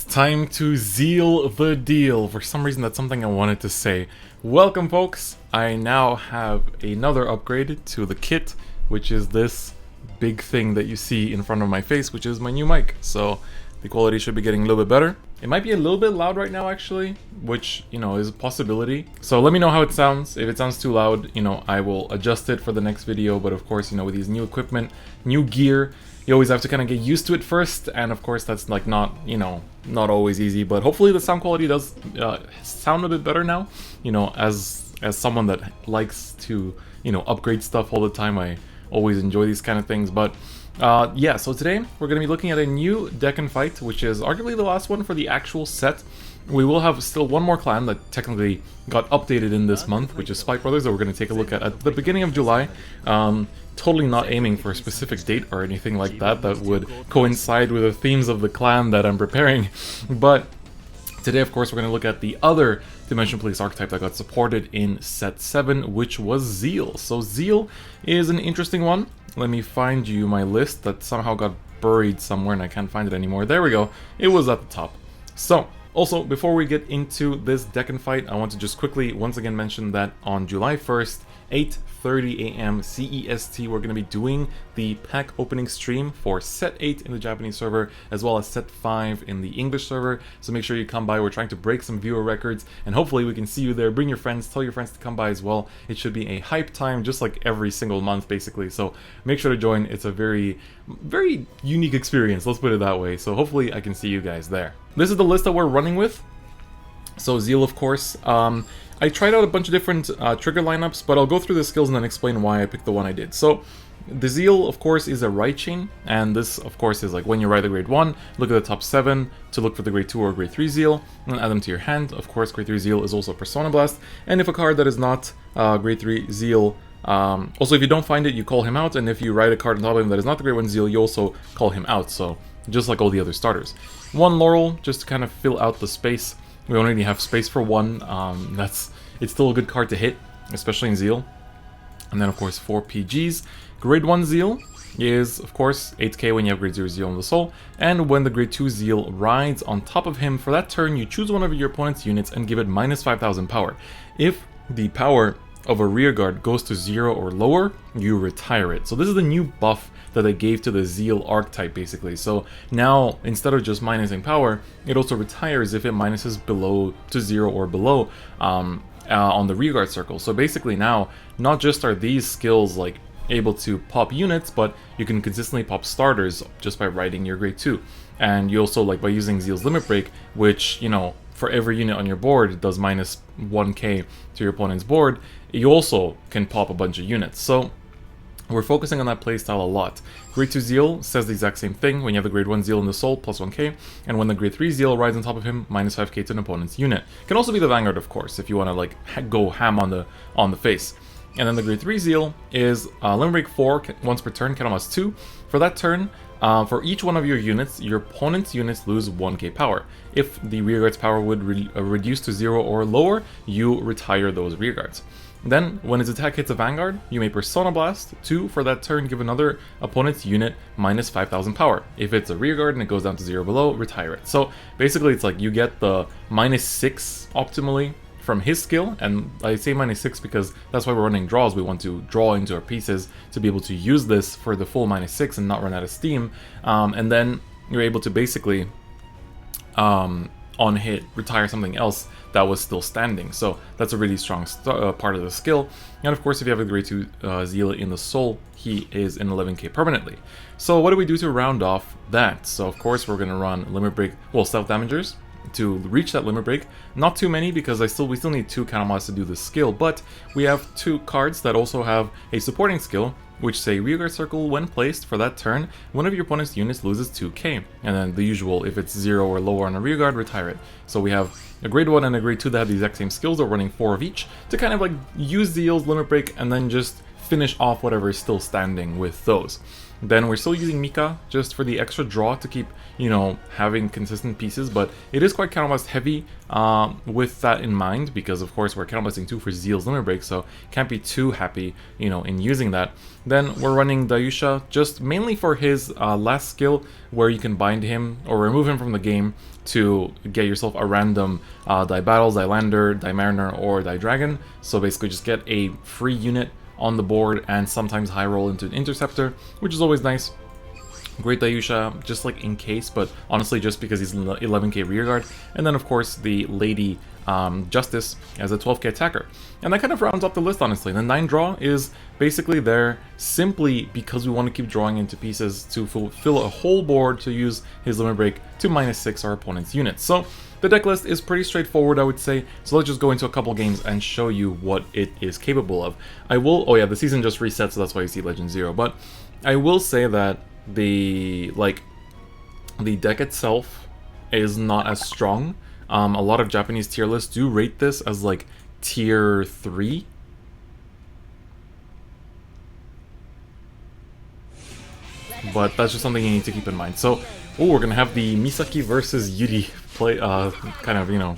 Time to Zeal the deal. For some reason, that's something I wanted to say. Welcome, folks. I now have another upgrade to the kit, which is this big thing that you see in front of my face, which is my new mic. So the quality should be getting a little bit better. It might be a little bit loud right now, actually, which, is a possibility. So let me know how it sounds. If it sounds too loud, I will adjust it for the next video. But of course, with these new equipment, new gear, you always have to kind of get used to it first, and of course that's like not always easy, but hopefully the sound quality does sound a bit better now. As someone that likes to upgrade stuff all the time, I always enjoy these kind of things. But yeah, so today we're going to be looking at a new DifferentFight, which is arguably the last one for the actual set. We will have still one more clan that technically got updated in this month, which is Spike Brothers, that we're going to take a look at the beginning of July. Totally not aiming for a specific date or anything like that would coincide with the themes of the clan that I'm preparing. But today, of course, we're going to look at the other Dimension Police archetype that got supported in set 7, which was Zeal. So Zeal is an interesting one. Let me find you my list that somehow got buried somewhere and I can't find it anymore. There we go. It was at the top. So, also, before we get into this DifferentFight, I want to just quickly once again mention that on July 1st, 8:30 AM CEST, we're going to be doing the pack opening stream for set 8 in the Japanese server, as well as set 5 in the English server. So make sure you come by. We're trying to break some viewer records, and hopefully we can see you there. Bring your friends, tell your friends to come by as well. It should be a hype time, just like every single month, basically. So make sure to join. It's a very unique experience, let's put it that way. So hopefully I can see you guys there. This is the list that we're running with. So Zeal, of course. I tried out a bunch of different trigger lineups, but I'll go through the skills and then explain why I picked the one I did. So the Zeal, of course, is a right chain, and this, of course, is like when you ride the grade 1, look at the top 7 to look for the grade 2 or grade 3 Zeal, and add them to your hand. Of course, grade 3 Zeal is also Persona Blast, and if a card that is not grade 3 Zeal, also if you don't find it, you call him out, and if you ride a card on top of him that is not the grade 1 Zeal, you also call him out, so just like all the other starters. 1 Laurel, just to kind of fill out the space. We only have space for 1, it's still a good card to hit, especially in Zeal. And then, of course, 4 PGs. Grade 1 Zeal is, of course, 8k when you have grade 0 Zeal in the soul, and when the grade 2 Zeal rides on top of him, for that turn, you choose one of your opponent's units and give it minus 5,000 power. If the power of a rearguard goes to 0 or lower, you retire it. So this is the new buff that they gave to the Zeal archetype, basically. So now, instead of just minusing power, it also retires if it minuses below to 0 or below on the rearguard circle. So basically now, not just are these skills like able to pop units, but you can consistently pop starters just by riding your grade 2. And you also, like, by using Zeal's Limit Break, which, for every unit on your board, it does minus 1k to your opponent's board, you also can pop a bunch of units. So we're focusing on that playstyle a lot. Grade 2 Zeal says the exact same thing. When you have the grade 1 Zeal in the soul, plus 1k, and when the grade 3 Zeal rides on top of him, minus 5k to an opponent's unit. Can also be the Vanguard, of course, if you want to like go ham on the face. And then the grade 3 Zeal is Limit Break 4, once per turn, count almost 2. For that turn, for each one of your units, your opponent's units lose 1k power. If the rearguard's power would reduce to 0 or lower, you retire those rearguards. Then, when its attack hits a Vanguard, you may Persona Blast 2 for that turn, give another opponent's unit minus 5,000 power. If it's a rearguard and it goes down to 0 below, retire it. So basically it's like you get the minus 6 optimally from his skill, and I say minus 6 because that's why we're running draws. We want to draw into our pieces to be able to use this for the full minus 6 and not run out of steam. And then you're able to basically on hit retire something else that was still standing. So that's a really strong part of the skill. And of course, if you have a grade 2 Zeal in the soul, he is in 11k permanently. So what do we do to round off that? So of course we're going to run limit break, well, stealth damagers to reach that limit break. Not too many, because we still need 2 countermods to do this skill, but we have 2 cards that also have a supporting skill, which say rearguard circle when placed for that turn, one of your opponent's units loses 2k. And then the usual, if it's 0 or lower on a rearguard, retire it. So we have a grade 1 and a grade 2 that have the exact same skills. They're running 4 of each to kind of like use Zeal's limit break and then just finish off whatever is still standing with those. Then we're still using Mika just for the extra draw to keep, you know, having consistent pieces, but it is quite counterblast heavy with that in mind, because of course we're counterblasting 2 for Zeal's limit break, so can't be too happy, you know, in using that. Then we're running Dayusha just mainly for his last skill, where you can bind him or remove him from the game to get yourself a random Die Battles, Die Lander, Die Mariner, or Die Dragon. So basically just get a free unit on the board and sometimes high roll into an interceptor, which is always nice. Great Dayusha, just like in case, but honestly just because he's 11k rearguard. And then of course the Lady Justice as a 12k attacker. And that kind of rounds up the list, honestly. The 9 draw is basically there simply because we want to keep drawing into pieces to fill a whole board to use his limit break to -6 our opponent's units. So the deck list is pretty straightforward, I would say, so let's just go into a couple games and show you what it is capable of. I will, oh yeah, the season just reset, so that's why you see Legend 0, but I will say that the deck itself is not as strong. A lot of Japanese tier lists do rate this as like tier 3. But that's just something you need to keep in mind. So, oh, we're gonna have the Misaki versus Yuri play, kind of, you know,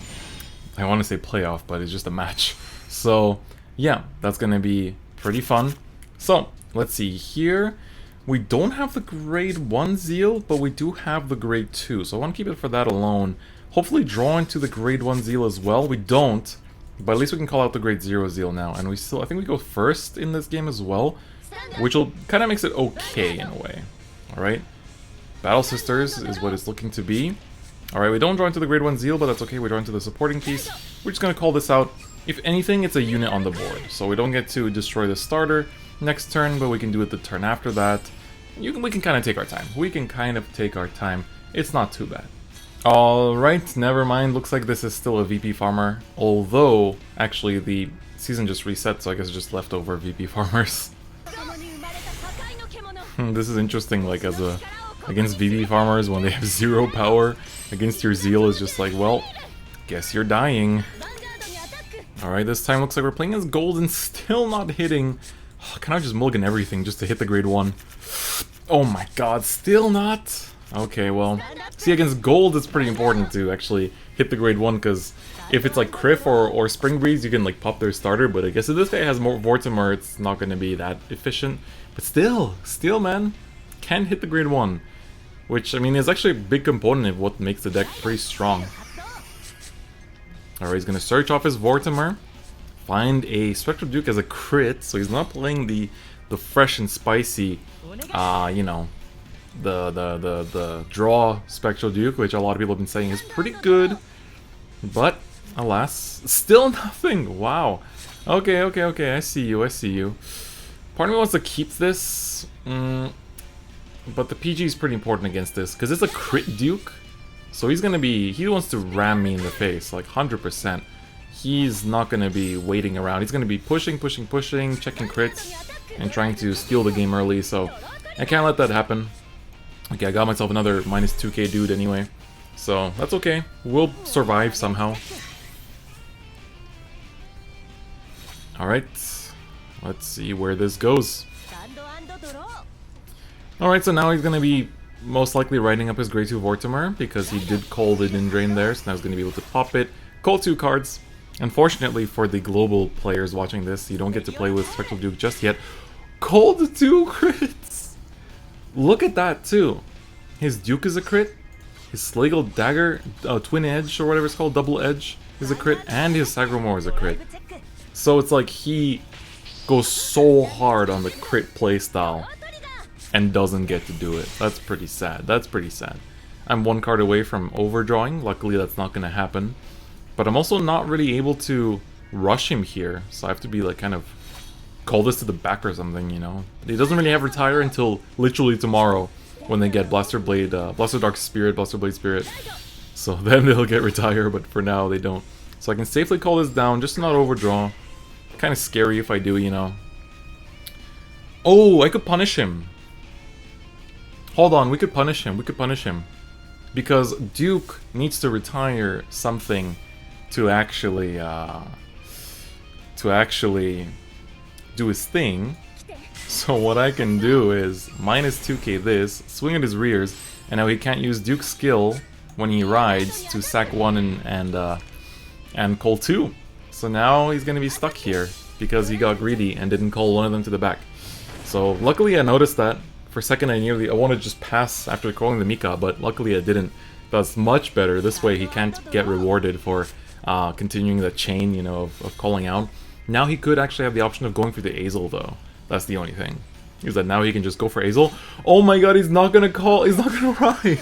I want to say playoff, but it's just a match. So, yeah, that's gonna be pretty fun. So, let's see here. We don't have the grade 1 Zeal, but we do have the grade 2, so I want to keep it for that alone. Hopefully draw into the grade 1 Zeal as well. We don't, but at least we can call out the grade 0 Zeal now, and we still, I think we go first in this game as well, which will kind of makes it okay in a way. Alright, Battle Sisters is what it's looking to be. Alright, we don't draw into the grade 1 Zeal, but that's okay, we draw into the supporting piece. We're just going to call this out. If anything, it's a unit on the board, so we don't get to destroy the starter next turn, but we can do it the turn after that. We can kind of take our time. We can kind of take our time. It's not too bad. Alright, never mind. Looks like this is still a VP farmer, although actually the season just reset, so I guess it's just leftover VP farmers. This is interesting, like as a against VP farmers when they have 0 power against your Zeal is just like, well, guess you're dying. Alright, this time looks like we're playing as gold and still not hitting. Can I just mulligan everything just to hit the grade 1? Oh my god, still not? Okay, well, see, against gold it's pretty important to actually hit the grade 1, because if it's like Criff or Spring Breeze, you can like pop their starter, but I guess if this guy has more Vortimer, it's not going to be that efficient. But still, man, can hit the grade 1, which, I mean, is actually a big component of what makes the deck pretty strong. Alright, he's going to search off his Vortimer, find a Spectral Duke as a crit, so he's not playing the fresh and spicy, you know, the draw Spectral Duke, which a lot of people have been saying is pretty good, but alas, still nothing. Wow. Okay, I see you. Part of me wants to keep this, but the PG is pretty important against this, because it's a crit Duke, so he's gonna be, he wants to ram me in the face, like 100%. He's not gonna be waiting around, he's gonna be pushing, checking crits, and trying to steal the game early, so I can't let that happen. Okay, I got myself another -2k dude anyway, so that's okay. We'll survive somehow. Alright, let's see where this goes. Alright, so now he's gonna be most likely writing up his grade 2 Vortimer, because he did call the Din Drain there, so now he's gonna be able to pop it, call 2 cards. Unfortunately for the global players watching this, you don't get to play with Spectral Duke just yet. Called 2 crits! Look at that too. His Duke is a crit, his Slagle Dagger, Twin Edge or whatever it's called, Double Edge is a crit, and his Sagromore is a crit. So it's like he goes so hard on the crit playstyle and doesn't get to do it. That's pretty sad. I'm 1 card away from overdrawing. Luckily that's not going to happen. But I'm also not really able to rush him here, so I have to be like kind of call this to the back or something, you know. He doesn't really have retire until literally tomorrow when they get Blaster Blade, Blaster Dark Spirit, Blaster Blade Spirit. So then they'll get retire, but for now they don't. So I can safely call this down, just to not overdraw. Kind of scary if I do, you know. Oh, I could punish him. Hold on, we could punish him. Because Duke needs to retire something to actually do his thing. So what I can do is minus 2k this, swing at his rears, and now he can't use Duke's skill when he rides to sack 1 and call 2. So now he's gonna be stuck here because he got greedy and didn't call one of them to the back. So luckily I noticed that. For a second I wanted to just pass after calling the Mika, but luckily I didn't. That's much better. This way he can't get rewarded for continuing the chain, you know, of calling out. Now he could actually have the option of going for the Azel though. That's the only thing. Is that now he can just go for Azel. Oh my god, he's not gonna call, he's not gonna ride.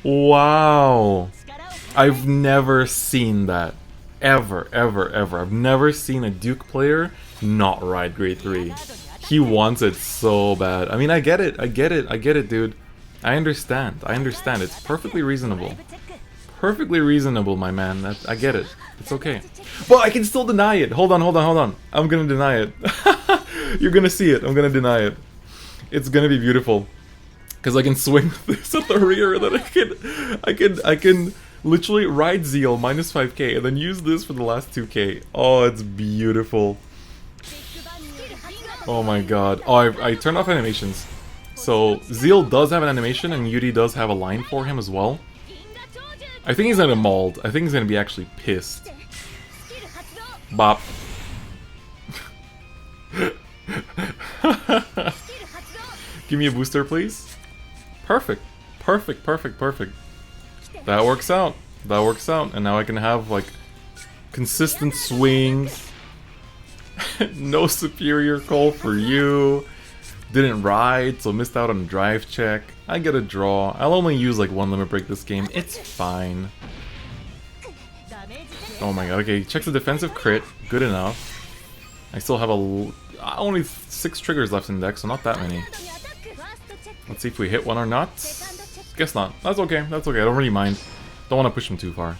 Wow. I've never seen that. Ever. I've never seen a Duke player not ride grade 3. He wants it so bad. I mean, I get it, dude. I understand. It's perfectly reasonable. Perfectly reasonable, my man. I get it. It's okay. But I can still deny it. Hold on. I'm gonna deny it. You're gonna see it. I'm gonna deny it. It's gonna be beautiful. Because I can swing this at the rear, and then I can literally ride Zeal minus 5k, and then use this for the last 2k. Oh, it's beautiful. Oh my god. Oh, I turned off animations. So, Zeal does have an animation, and Yuri does have a line for him as well. I think he's gonna mauled. I think he's gonna be actually pissed. Bop. Give me a booster, please. Perfect. That works out. And now I can have, like, consistent swings. No superior call for you. Didn't ride, so missed out on a drive check. I get a draw. I'll only use like 1 limit break this game. It's fine. Oh my god, okay, checks the defensive crit. Good enough. I still have only 6 triggers left in deck, so not that many. Let's see if we hit one or not. Guess not. That's okay, I don't really mind. Don't want to push him too far.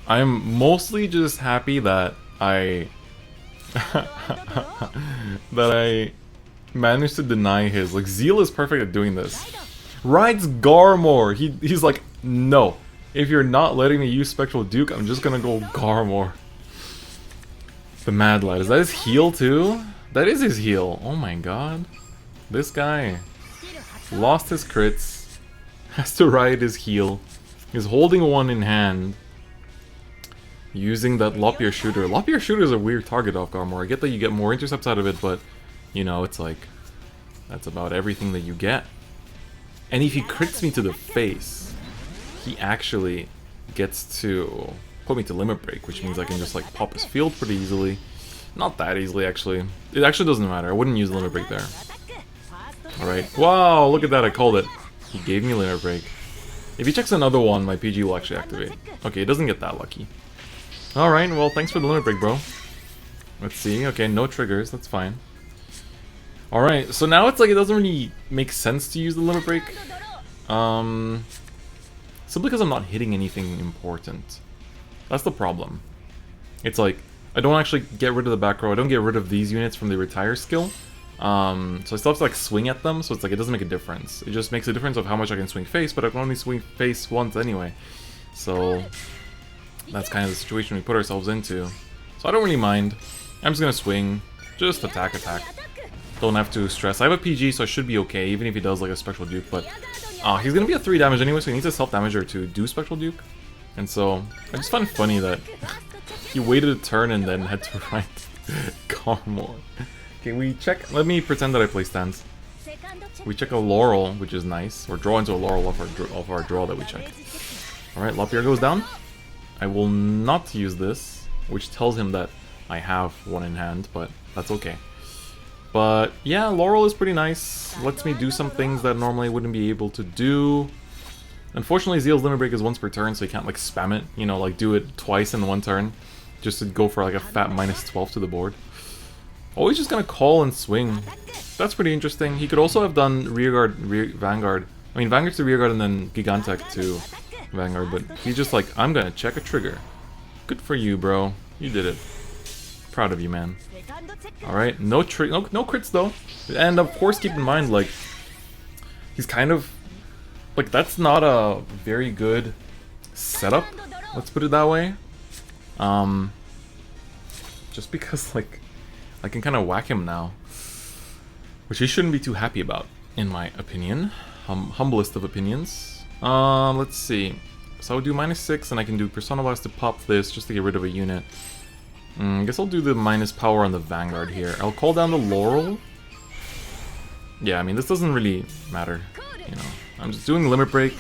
I'm mostly just happy that I managed to deny his. Like, Zeal is perfect at doing this. Rides Garmor. He's like, no. If you're not letting me use Spectral Duke, I'm just gonna go Garmor. The Mad Lad. Is that his heal too? That is his heal. Oh my god. This guy lost his crits. Has to ride his heal. He's holding one in hand. Using that Lopier Shooter. Lopier Shooter is a weird target off Garmor. I get that you get more intercepts out of it, but you know, it's like, that's about everything that you get. And if he crits me to the face, he actually gets to put me to limit break, which means I can just like pop his field pretty easily. Not that easily, actually. It actually doesn't matter. I wouldn't use limit break there. Alright. Wow, look at that, I called it. He gave me limit break. If he checks another one, my PG will actually activate. Okay, it doesn't get that lucky. Alright, well, thanks for the limit break, bro. Let's see. Okay, no triggers, that's fine. Alright, so now it's like it doesn't really make sense to use the limit break. Simply because I'm not hitting anything important. That's the problem. It's like, I don't actually get rid of the back row, I don't get rid of these units from the retire skill. So I still have to like swing at them, so it's like it doesn't make a difference. It just makes a difference of how much I can swing face, but I can only swing face once anyway. So that's kind of the situation we put ourselves into. So I don't really mind. I'm just gonna swing, just attack. Don't have to stress. I have a PG, so I should be okay, even if he does like a Spectral Duke, but he's gonna be a 3 damage anyway, so he needs a self-damager to do Spectral Duke. And so, I just find it funny that he waited a turn and then had to write Garmor. Okay, we check, let me pretend that I play stance. We check a Laurel, which is nice. We're drawing into a Laurel off our draw that we checked. Alright, Lopier goes down. I will not use this, which tells him that I have one in hand, but that's okay. But yeah, Laurel is pretty nice. Lets me do some things that normally I wouldn't be able to do. Unfortunately, Zeal's limit break is once per turn, so you can't like spam it, you know, like do it twice in one turn, just to go for like a fat minus 12 to the board. Always just gonna call and swing. That's pretty interesting. He could also have done Vanguard. I mean, Vanguard to Rearguard and then Gigantech to Vanguard, but he's just like, I'm gonna check a trigger. Good for you, bro. You did it. Proud of you, man. Alright, no crits though. And of course, keep in mind, like, he's kind of, like, that's not a very good setup, let's put it that way. Just because, like, I can kind of whack him now. which he shouldn't be too happy about, in my opinion. Humblest of opinions. Let's see. So I would do -6, and I can do Persona Blast to pop this, just to get rid of a unit. I guess I'll do the minus power on the Vanguard here. I'll call down the Laurel. Yeah, I mean, this doesn't really matter, you know. I'm just doing Limit Break,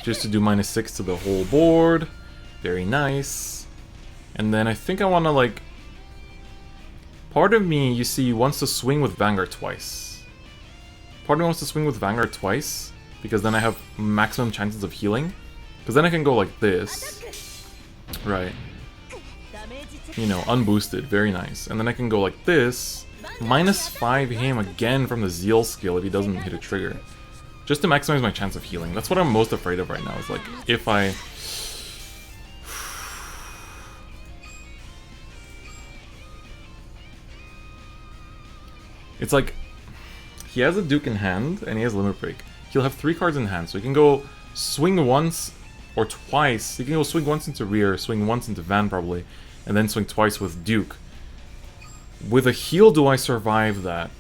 just to do -6 to the whole board. Very nice. And then I think I want to, like... Part of me, you see, wants to swing with Vanguard twice. Part of me wants to swing with Vanguard twice, because then I have maximum chances of healing. Because then I can go like this. Right. You know, unboosted, very nice. And then I can go like this, -5 him again from the Zeal skill if he doesn't hit a trigger. Just to maximize my chance of healing. That's what I'm most afraid of right now, is like, if I... It's like, he has a Duke in hand, and he has Limit Break. He'll have 3 cards in hand, so he can go swing once or twice. He can go swing once into rear, swing once into Van probably, and then swing twice with Duke. With a heal, do I survive that?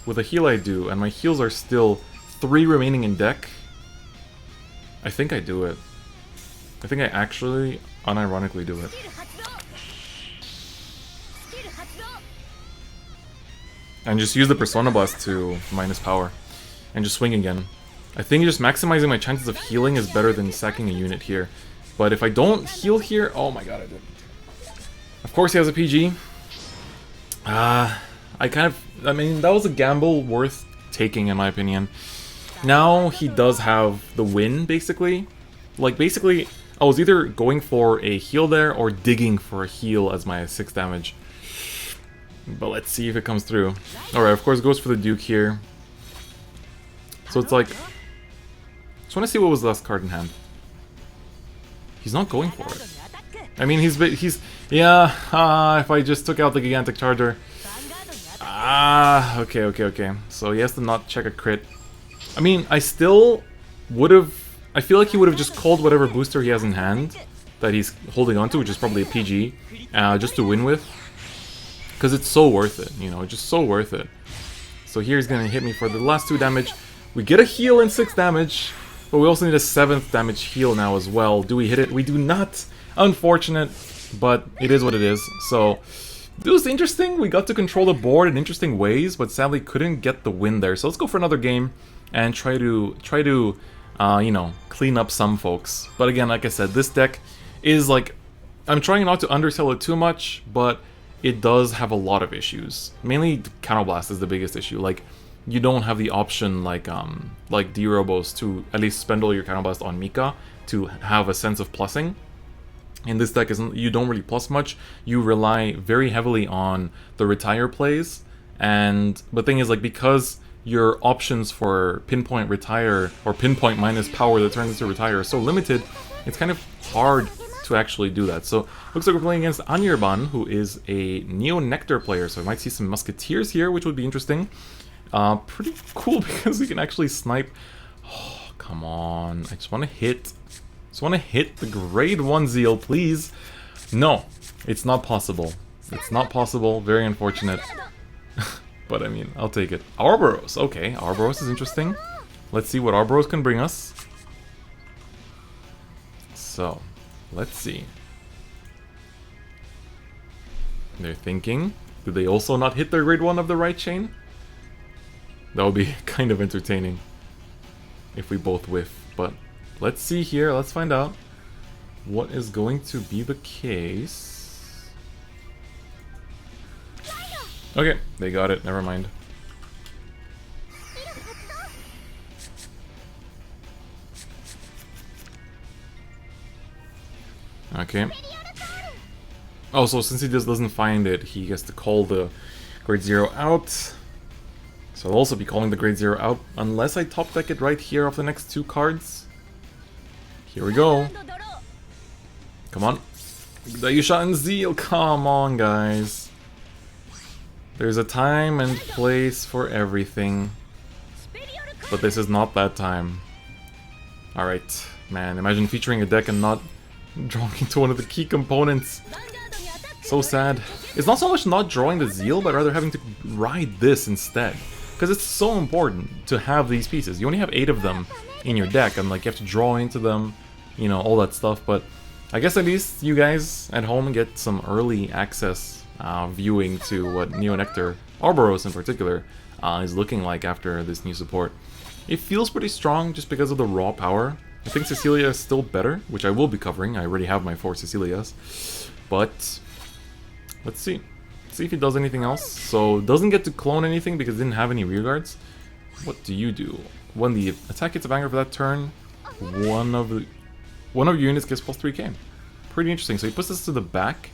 With a heal I do, and my heals are still 3 remaining in deck. I think I do it. I think I actually, unironically do it. And just use the Persona Blast to minus power. And just swing again. I think just maximizing my chances of healing is better than sacking a unit here. But if I don't heal here... Oh my god, I did. Of course he has a PG. I mean, that was a gamble worth taking in my opinion. Now he does have the win, basically. Like, basically, I was either going for a heal there or digging for a heal as my 6 damage. But let's see if it comes through. Alright, of course, goes for the Duke here. So it's like... Just want to see what was the last card in hand. He's not going for it. I mean, he's... Yeah, if I just took out the Gigantic Charger... okay. So he has to not check a crit. I mean, I still would have... I feel like he would have just called whatever booster he has in hand that he's holding onto, which is probably a PG, just to win with. Because it's so worth it, you know, just so worth it. So here he's going to hit me for the last 2 damage. We get a heal and 6 damage, but we also need a 7th damage heal now as well. Do we hit it? We do not. Unfortunate, but it is what it is. So it was interesting. We got to control the board in interesting ways, but sadly couldn't get the win there. So let's go for another game and try to you know, clean up some folks. But again, like I said, this deck is like, I'm trying not to undersell it too much, but it does have a lot of issues. Mainly Counterblast is the biggest issue. Like, you don't have the option like D-Robos to at least spend all your Counterblast on Mika to have a sense of plussing. In this deck, you don't really plus much. You rely very heavily on the retire plays. And the thing is, like, because your options for pinpoint retire or pinpoint minus power that turns into retire are so limited, it's kind of hard to actually do that. So looks like we're playing against Anirban, who is a Neo Nectar player, so I might see some Musketeers here, which would be interesting. Pretty cool because we can actually snipe. Oh, come on. I just want to hit. The grade 1 Zeal, please. No, it's not possible. It's not possible. Very unfortunate. But I mean, I'll take it. Ouroboros. Okay, Ouroboros is interesting. Let's see what Ouroboros can bring us. So, let's see. They're thinking. Did they also not hit their grade 1 of the right chain? That would be kind of entertaining if we both whiff. But let's see here. Let's find out what is going to be the case. Okay, they got it. Never mind. Okay. Oh, so since he just doesn't find it, he gets to call the grade 0 out. So I'll also be calling the grade 0 out, unless I top deck it right here off the next 2 cards. Here we go. Come on. Dayusha and Zeal, come on, guys. There's a time and place for everything. But this is not that time. Alright, man, imagine featuring a deck and not drawing into one of the key components. So sad. It's not so much not drawing the Zeal, but rather having to ride this instead. Because it's so important to have these pieces. You only have 8 of them in your deck, and like you have to draw into them, you know, all that stuff. But I guess at least you guys at home get some early access viewing to what Neo Nectar, Ouroboros in particular, is looking like after this new support. It feels pretty strong just because of the raw power. I think Cecilia is still better, which I will be covering. I already have my 4 Cecilias. But let's see. See if he does anything else. So doesn't get to clone anything because it didn't have any rear guards. What do you do? When the attack hits a Vanguard for that turn, one of your units gets plus 3k. Pretty interesting. So he puts this to the back,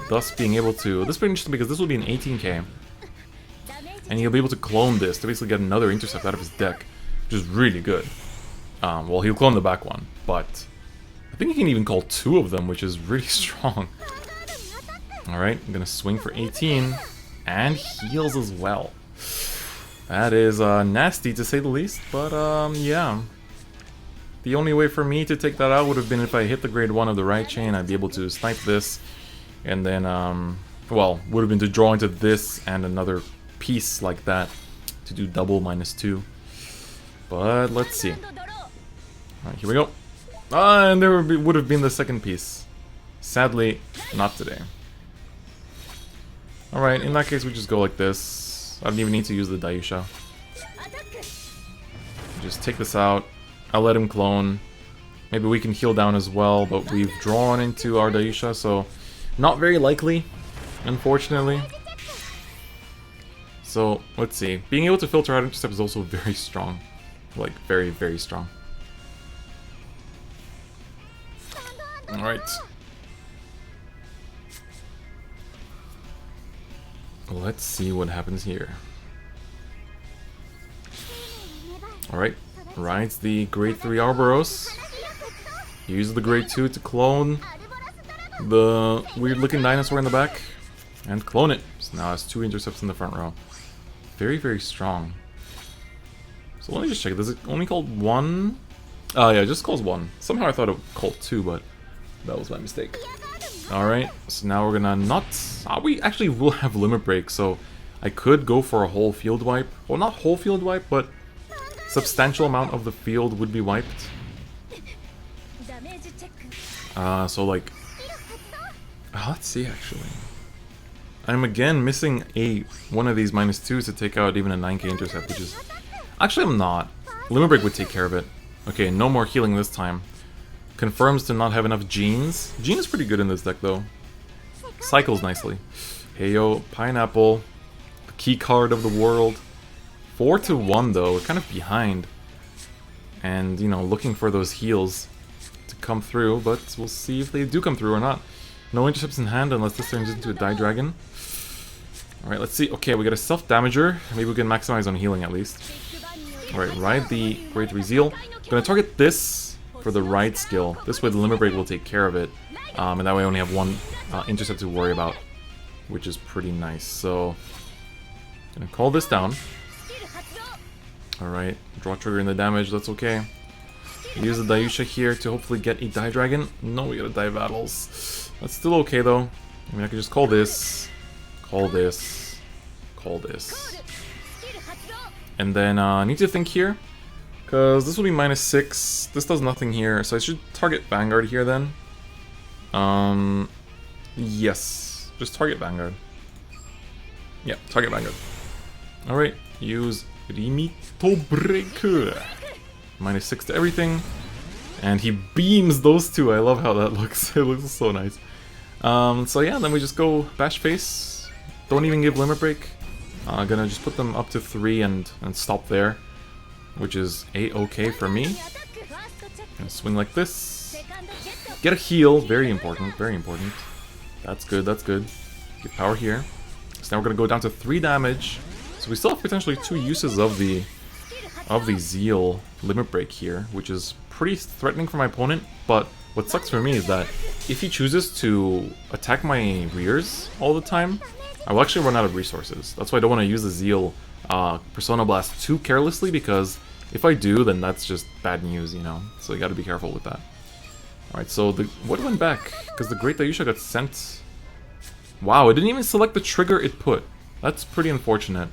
thus being able to... This is pretty interesting because this will be an 18k. And he'll be able to clone this to basically get another intercept out of his deck, which is really good. Well, he'll clone the back one, but I think he can even call 2 of them, which is really strong. Alright, I'm gonna swing for 18, and heals as well. That is nasty to say the least, but yeah. The only way for me to take that out would have been if I hit the grade 1 of the right chain. I'd be able to snipe this, and then, well, would have been to draw into this and another piece like that to do double -2. But let's see. Alright, here we go. And there would have been the second piece. Sadly, not today. Alright, in that case we just go like this. I don't even need to use the Daisha. Just take this out. I'll let him clone. Maybe we can heal down as well, but we've drawn into our Daisha, so not very likely, unfortunately. So, let's see. Being able to filter out intercept is also very strong. Like, very, very strong. Alright. Let's see what happens here. Alright. Rides the grade 3 Ouroboros. Uses the grade 2 to clone the weird looking dinosaur in the back. And clone it. So now it has 2 intercepts in the front row. Very, very strong. So let me just check. Does it only call 1? Oh yeah, it just calls 1. Somehow I thought it called 2, but that was my mistake. Alright, so now we're gonna not... we actually will have Limit Break, so I could go for a whole field wipe. Well, not whole field wipe, but substantial amount of the field would be wiped. So like... let's see, actually. I'm again missing one of these -2s to take out even a 9k intercept, which is... Actually, I'm not. Limit Break would take care of it. Okay, no more healing this time. Confirms to not have enough genes. Gene is pretty good in this deck, though. Cycles nicely. Heyo, Pineapple. The key card of the world. 4-1, though. We're kind of behind. And, you know, looking for those heals to come through, but we'll see if they do come through or not. No intercepts in hand unless this turns into a Die Dragon. Alright, let's see. Okay, we got a self-damager. Maybe we can maximize on healing at least. Alright, ride the grade 3 Zeal. Gonna target this for the ride skill. This way the Limit Break will take care of it. And that way I only have 1 intercept to worry about, which is pretty nice. So, gonna call this down. Alright, draw trigger in the damage, that's okay. Use the Daisha here to hopefully get a Die Dragon. No, we gotta die battles. That's still okay though. I mean, I can just call this, call this, call this. And then I need to think here, because this will be -6. This does nothing here, so I should target Vanguard here then. Yes, just target Vanguard. Yeah, target Vanguard. Alright, use Rimito Breaker. -6 to everything. And he beams those 2. I love how that looks. It looks so nice. So yeah, then we just go Bash Face. Don't even give Limit Break. Gonna just put them up to 3 and stop there, which is a-okay for me. Gonna swing like this. Get a heal, very important, very important. That's good, that's good. Get power here. So now we're gonna go down to 3 damage. So we still have potentially 2 uses of the Zeal Limit Break here, which is pretty threatening for my opponent. But what sucks for me is that if he chooses to attack my rears all the time, I will actually run out of resources. That's why I don't want to use the Zeal Persona Blast too carelessly, because if I do, then that's just bad news, you know? So you gotta be careful with that. Alright, so what went back? Because the Great Daisha got sent Wow, it didn't even select the trigger it put. That's pretty unfortunate.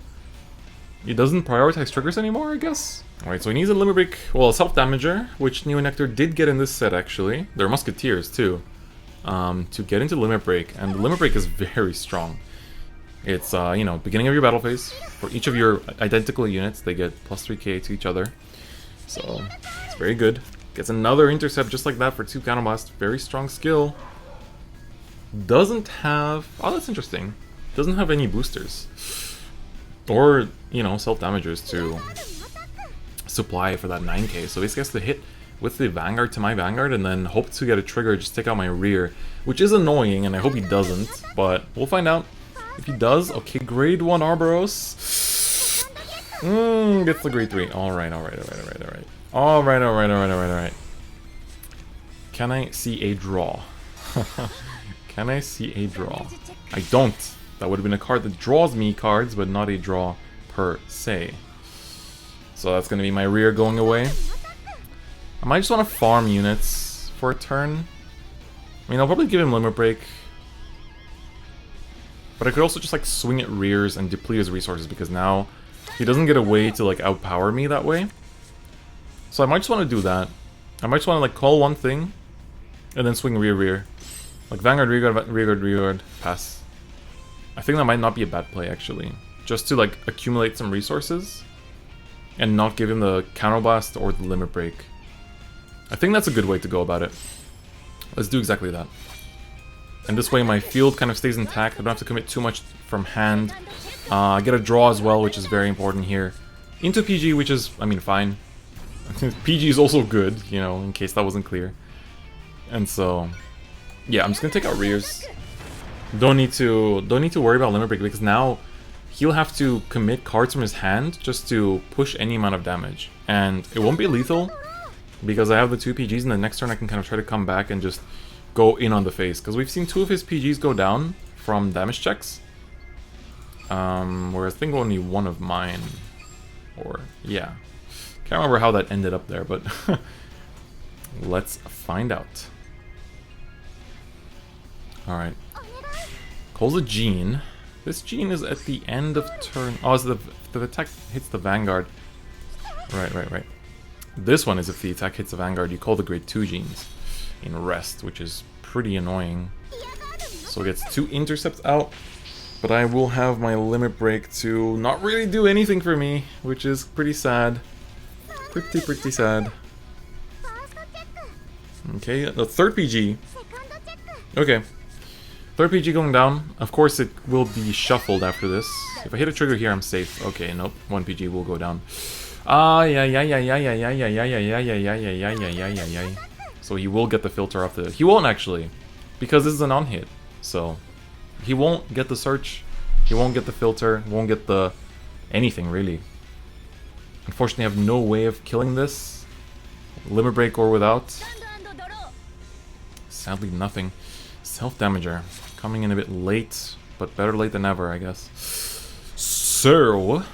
It doesn't prioritize triggers anymore, I guess? Alright, so he needs a Limit Break, well, a Self-Damager, which Neo and Nectar did get in this set, actually. They're Musketeers, too. To get into Limit Break, and the Limit Break is very strong. It's, you know, beginning of your battle phase. For each of your identical units, they get plus 3k to each other. So, it's very good. Gets another Intercept just like that for 2 Counterblast. Very strong skill. Doesn't have... oh, that's interesting. Doesn't have any boosters. Or, you know, self-damagers to supply for that 9k. So basically has to hit with the Vanguard to my Vanguard and then hope to get a trigger, just take out my rear. Which is annoying, and I hope he doesn't. But we'll find out. If he does, okay, grade 1 Arboros. Gets the grade 3. Alright. Can I see a draw? Can I see a draw? I don't. That would have been a card that draws me cards, but not a draw per se. So that's going to be my rear going away. I might just want to farm units for a turn. I mean, I'll probably give him Limit Break. But I could also just like swing at rears and deplete his resources because now he doesn't get a way to like outpower me that way. So I might just want to do that. I might just want to like call one thing and then swing rear. Like Vanguard, rearguard, pass. I think that might not be a bad play actually. Just to like accumulate some resources and not give him the Counterblast or the Limit Break. I think that's a good way to go about it. Let's do exactly that. And this way my field kind of stays intact. I don't have to commit too much from hand. I get a draw as well, which is very important here. Into PG, which is, I mean, fine. PG is also good, you know, in case that wasn't clear. And so, yeah, I'm just gonna take out rears. Don't need to worry about Limit Break because now he'll have to commit cards from his hand just to push any amount of damage. And it won't be lethal because I have the 2 PGs, and the next turn I can kind of try to come back and just go in on the face, because we've seen 2 of his PGs go down from damage checks. Whereas I think only 1 of mine, or yeah. Can't remember how that ended up there, but let's find out. Alright. Calls a Gene. This Gene is at the end of turn... oh, so the attack hits the Vanguard. Right. This one is if the attack hits the Vanguard, you call the grade 2 Genes in rest, which is pretty annoying. So it gets 2 intercepts out, but I will have my Limit Break to not really do anything for me, which is pretty sad. Pretty sad. Okay, the 3rd PG. Okay. 3rd PG going down. Of course it will be shuffled after this. If I hit a trigger here, I'm safe. Okay, nope. 1 PG will go down. So he will get the filter off the... he won't actually, because this is a non-hit. So he won't get the search, he won't get the filter, won't get the... anything really. Unfortunately I have no way of killing this. Limit Break or without. Sadly nothing. Self-Damager. Coming in a bit late, but better late than never, I guess. So,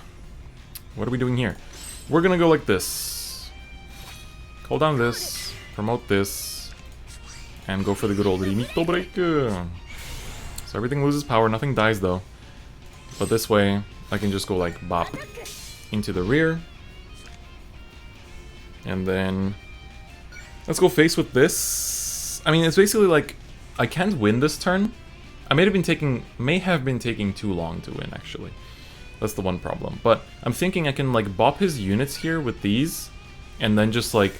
what are we doing here? We're gonna go like this. Call down this. Promote this, and go for the good old Limito Break. So everything loses power, nothing dies though. But this way, I can just go like bop into the rear. And then, let's go face with this. I mean, it's basically like, I can't win this turn. I may have been taking too long to win actually. That's the one problem. But I'm thinking I can like bop his units here with these, and then just like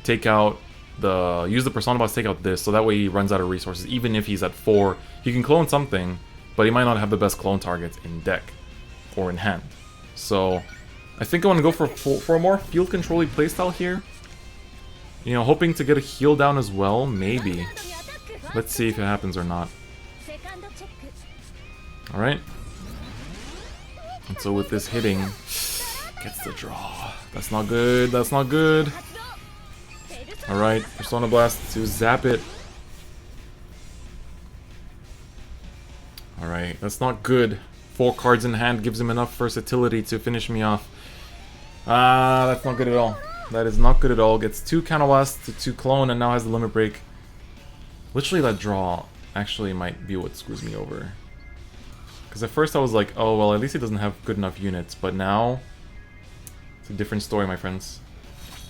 take out the... use the Persona Boss to take out this, so that way he runs out of resources. Even if he's at 4, he can clone something, but he might not have the best clone targets in deck or in hand. So I think I want to go for a more field control-y playstyle here. You know, hoping to get a heal down as well, maybe. Let's see if it happens or not. Alright. And so with this hitting, gets the draw. That's not good, that's not good. Alright, Persona Blast to zap it. Alright, that's not good. 4 cards in hand gives him enough versatility to finish me off. That's not good at all. That is not good at all. Gets 2 Counterblast to 2 Clone and now has the Limit Break. Literally that draw. actually might be what screws me over. Because at first I was like, oh, well, at least he doesn't have good enough units. But now, it's a different story, my friends.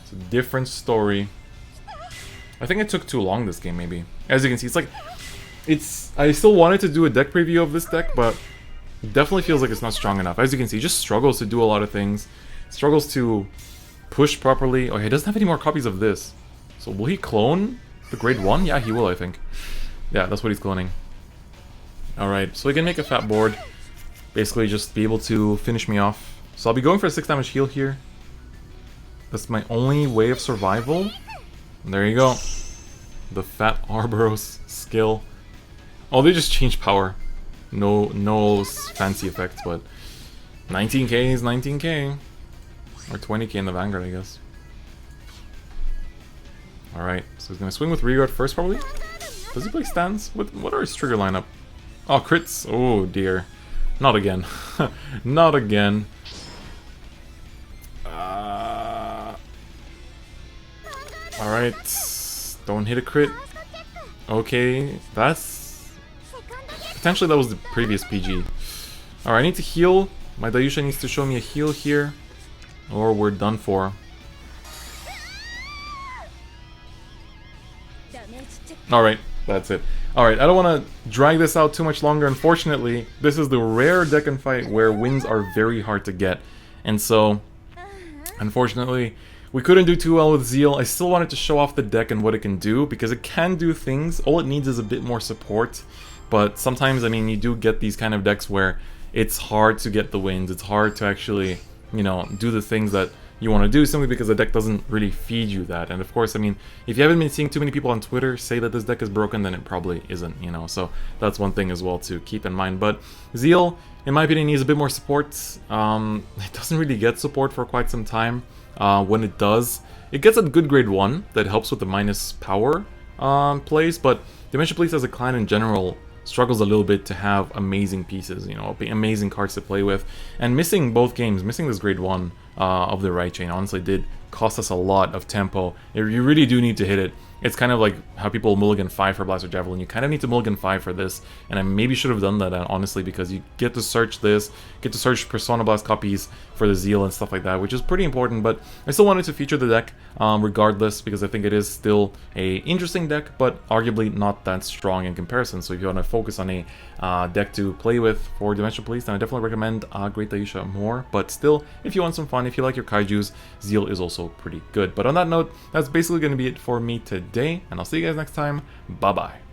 It's a different story. I think it took too long this game, maybe. As you can see, it's like... I still wanted to do a deck preview of this deck, but it definitely feels like it's not strong enough. As you can see, it just struggles to do a lot of things. Struggles to push properly. Oh, he doesn't have any more copies of this. So will he clone the grade 1? Yeah, he will, I think. Yeah, that's what he's cloning. Alright, so we can make a fat board. Basically just be able to finish me off. So I'll be going for a 6 damage heal here. That's my only way of survival. And there you go. The fat Arboros skill. Oh, they just changed power. No fancy effects, but 19k is 19k. Or 20k in the Vanguard, I guess. Alright, so he's gonna swing with Reguard first, probably? Does he play stands? What are his trigger lineup? Oh, crits! Oh dear. Not again. Not again. Alright. Don't hit a crit. Okay, that's... Potentially that was the previous PG. Alright, I need to heal. My Dayusha needs to show me a heal here. Or we're done for. Alright, that's it. Alright, I don't want to drag this out too much longer. Unfortunately, this is the rare deck and fight where wins are very hard to get. And so, unfortunately, we couldn't do too well with Zeal. I still wanted to show off the deck and what it can do, because it can do things. All it needs is a bit more support. But sometimes, I mean, you do get these kind of decks where it's hard to get the wins. It's hard to actually, you know, do the things that you want to do simply because the deck doesn't really feed you that. And of course, I mean, if you haven't been seeing too many people on Twitter say that this deck is broken, then it probably isn't, you know. So that's one thing as well to keep in mind. But Zeal, in my opinion, needs a bit more support. It doesn't really get support for quite some time. When it does, it gets a good grade 1 that helps with the minus power plays, but Dimension Police as a clan in general struggles a little bit to have amazing pieces, you know, amazing cards to play with. And missing both games, missing this grade 1 of the right chain, honestly did cost us a lot of tempo. You really do need to hit it. It's kind of like how people mulligan 5 for Blaster Javelin. You kind of need to mulligan 5 for this, and I maybe should have done that, honestly, because you get to search this, get to search Persona Blast copies for the Zeal and stuff like that, which is pretty important, but I still wanted to feature the deck regardless, because I think it is still a interesting deck, but arguably not that strong in comparison. So if you want to focus on a deck to play with for Dimensional Police, then I definitely recommend Great Dayusha more, but still, if you want some fun, if you like your Kaijus, Zeal is also pretty good. But on that note, that's basically going to be it for me today, and I'll see you guys next time. Bye-bye.